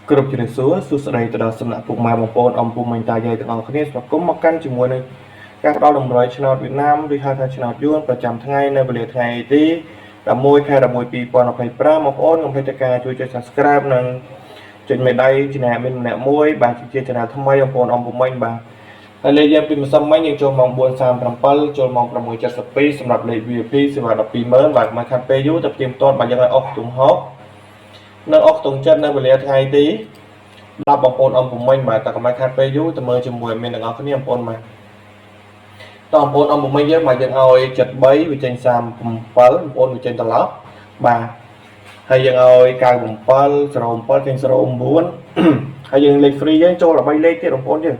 គ្រប់ជំរាបសួរសួស្តីទៅដល់សំណាក់ពុកម៉ែបងប្អូនអំពុំមិញតាយាយទាំងអស់គ្នាស្វាគមន៍មកកាន់ជាមួយនឹងការផ្ដល់តម្រុយឆ្នោតវៀតណាមឬហៅថាឆ្នោតយួនប្រចាំថ្ងៃនៅវេលាថ្ងៃទី11 ខែ 11 2025បងប្អូនកុំភ្លេចតែការជួយចុច Subscribe និងចុចមេដៃជាអ្នកមានម្នាក់មួយបាទជា channel ថ្មីបងប្អូនអំពុំមិញបាទហើយលេខយើងពីម្សិលមិញយើងចូលម៉ោង 4:37 ចូលម៉ោង 6:72 សម្រាប់លេខ VIP សេវា 120,000 បាទមកខាត់ពេលយូរទៅផ្ទៀងផ្ទាត់បាទយើងឲ្យអស់ទុំហោនៅអស់ទុំចិត្តនៅវេលាថ្ងៃទី10បងប្អូនអំពុំមិញបាទតែកុំឲ្យខាត់ពេលយូរទៅមើលជាមួយមានទាំងអស់គ្នាបងប្អូនបាទតើបងប្អូនអំពុំមិញយើងមកយើងឲ្យ73វាចេញ37បងប្អូនវាចេញត្រឡប់បាទហើយយើងឲ្យ97 07ចេញ09ហើយយើងលេខ free យើងចូល13លេខទៀតបងប្អូនយើងឲ្យ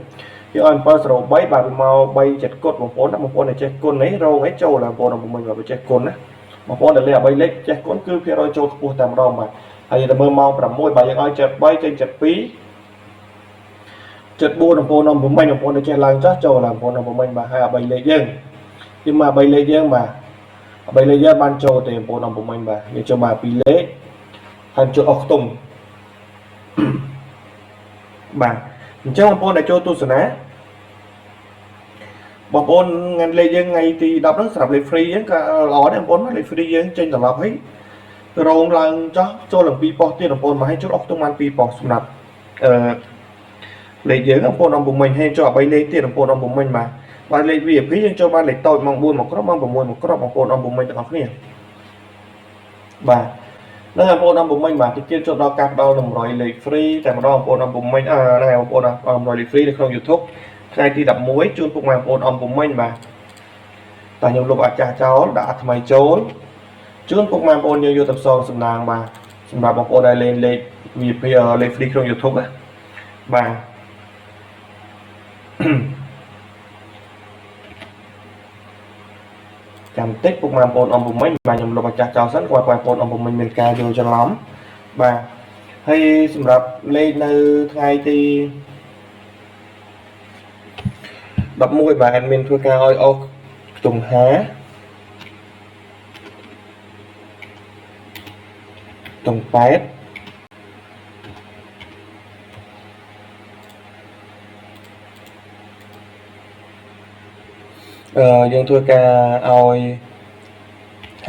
703បាទមក37គុតបងប្អូនបងប្អូនដែលចេះគុណនេះរងអីចូលបងប្អូនអំពុំមិញបើចេះគុណណាបងប្អូនដែលលេខ13លេខចេះគុណគឺភាគរយចូលខ្ពស់តែម្ដងបាទហើយទៅមើលម៉ោង6បាទយើងឲ្យ73ចេញ72 74បងប្អូនអំពុំមិញបងប្អូនដែលចេះឡើងចោះចូលឡើងបងប្អូនអំពុំមិញបាទហើយ13លេខយើងគឺមក13លេខយើងបាទ13លេខយើងបានចូលទេបងប្អូនអំពុំមិញបាទយើងចូលមក2លេខហើយចូលអស់ខ្ទង់បាទអញ្ចឹងបងប្អូនដែលចូលទស្សនាបងប្អូនងាត់លេខយើងថ្ងៃទី10ហ្នឹងសម្រាប់លេខ free យើងក៏ល្អដែរបងប្អូនលេខ free យើងចេញត្រឡប់ហើយរងឡើងចោះចូលឡើង2ប៉ុស្តិ៍ទៀតបងប្អូនមកឲ្យចូលអស់ខ្ទង់បាន2ប៉ុស្តិ៍សម្រាប់លេខយើងបងប្អូនអំពុំមិញហើយចូល13លេខទៀតបងប្អូនអំពុំមិញបាទលេខ VIP យើងចូលបានលេខតូចម៉ោង4មកគ្រាប់ម៉ោង6មកគ្រាប់បងប្អូនអំពុំមិញទាំងអស់គ្នាបាទនឹងបងប្អូនអំពុំមិញបាទទៀតចូលដល់ការផ្ដល់តម្រុយលេខ free តែម្ដងបងប្អូនអំពុំមិញហ្នឹងហើយបងប្អូនតម្រុយលេខ free នៅក្នុង YouTube ថ្ងៃទី11ជូនពុកម៉ែបងប្អូនអំពុំមិញបាទតែខ្ញុំលុបអាចចាស់ចោលដាក់ថ្មីចូលជូនពុកម៉ែបងប្អូនយើងយកទៅផ្សងសំណាងបាទសម្រាប់បងប្អូនដែលលេងលេខ VIP លេខ free ក្នុង YouTube ណាបាទចាំតិចពុកម៉ែបងប្អូនអំពុំមិញបាទខ្ញុំលុបអាចចាស់ចោលសិនគាត់បងប្អូនអំពុំមិញមានការយល់ច្រឡំបាទហើយសម្រាប់លេខនៅថ្ងៃទី11បាទadminធ្វើការឲ្យអស់ខ្ទង់5ខ្ទង់8យើងធ្វើការឲ្យ57 85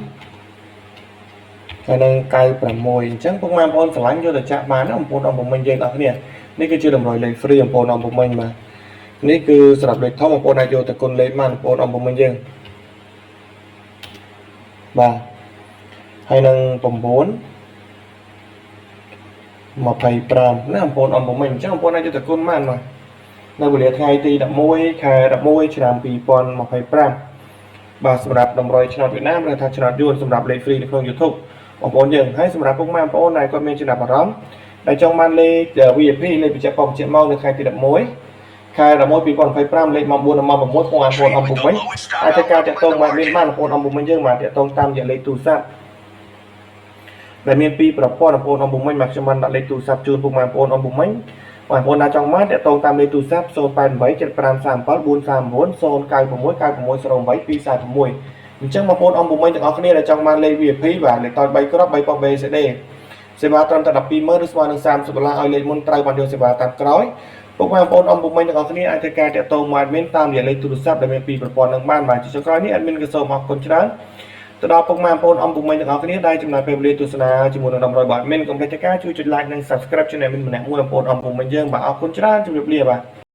25ហើយនឹង96អញ្ចឹងពុកម៉ែបងប្អូនស្រឡាញ់យកទៅចាក់បានណាបងប្អូនអំពុំមិញយើងអ្នកគ្នានេះគឺជាតម្រុយលេខ free បងប្អូនអំពុំមិញបាទនេះគឺសម្រាប់លេខធំបងប្អូនអាចយកទៅគុណលេខបានបងប្អូនអំពុំមិញយើងបាទហើយនឹង9 25ណាបងប្អូនអំពុំមិញអញ្ចឹងបងប្អូនអាចយកទៅគុណបានបាទនៅវេលាថ្ងៃទី11 ខែ 11 ឆ្នាំ 2025បាទសម្រាប់តម្រុយឆ្នោតវៀតណាមឬថាឆ្នោតយួនសម្រាប់លេខ free នៅក្នុង YouTube បងប្អូនយើងហើយសម្រាប់ពុកម៉ែបងប្អូនដែលគាត់មានចំណាប់អារម្មណ៍ដែលចង់បានលេខ VIP លេខបញ្ជាក់បបបញ្ជាក់មកនៅថ្ងៃទី11 ខែ 11 2025លេខម៉ោង 4 ដល់ម៉ោង 6បងប្អូនអំពុំមិញអាចធ្វើការតាក់ទងបានបងប្អូនអំពុំមិញយើងបាទតាក់ទងតាមរយៈលេខទូរស័ព្ទដែលមានពីរប្រព័ន្ធបងប្អូនអំពុំមិញមកខ្ញុំបានដាក់លេខទូរស័ព្ទជូនពុកម៉ែបងប្អូនអំពុំមិញបងប្អូនណាចង់បានតាក់ទងតាមលេខទូរស័ព្ទ 088 7537 439 096 9608 246អញ្ចឹងបងប្អូនអំពុំមិញទាំងអស់គ្នាដែលចង់បានលេខ VIP បាទលេខតូច3គ្រាប់3ប៉ុស្តិ៍ BCD សេវាត្រឹមតែ 120,000 ឬស្មើនឹង$30ឲ្យលេខមុនត្រូវបានយកសេវាតាមក្រោយពុកម៉ែបងប្អូនអំពុំមិញទាំងអស់គ្នាអាចធ្វើការតាក់ទងមក admin តាមរយៈលេខទូរស័ព្ទដែលមានពីរប្រព័ន្ធនឹងបានបាទជាចុងក្រោយនេះ admin ក៏សូមអរគុណច្រើនទៅដល់ពុកម៉ែបងប្អូនអំពុំមិញទាំងអស់គ្នាដែលចំណាយពេលវេលាទស្សនាជាមួយនឹងតម្រុយបាទ admin កុំភ្លេចធ្វើការជួយចុច like និង subscribe channel admin ម្នាក់មួយបងប្អូនអំពុំមិញយើងបាទអរគុណច្រើនជម្រាបលាបាទ